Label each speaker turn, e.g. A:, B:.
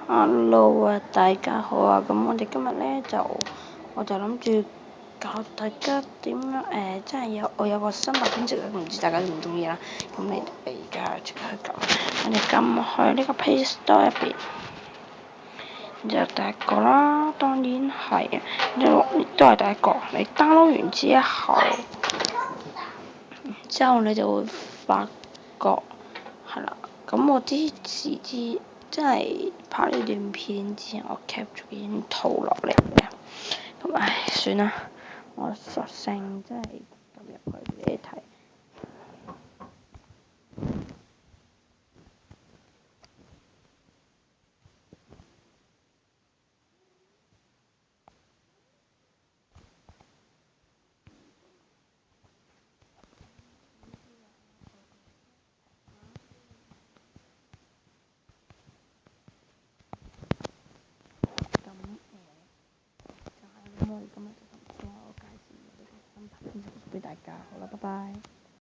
A: Hello 啊，大家好啊！咁我哋今日咧我就諗住教大家點樣真係我有個新拍片直啊，唔知大家中唔中意啦。咁你哋而家即刻去撳，我哋撳去呢個 Play Store 入邊，然後第一個啦，當然係，都係第一個。你 download 完之後你就會發覺係啦。咁我之真係拍呢段片之前，我 cap 咗幾張圖落嚟嘅。咁算啦，我索性真係撳入去俾你睇。咁我哋今日就同我介紹呢個新拍片工具俾大家，好啦，拜拜。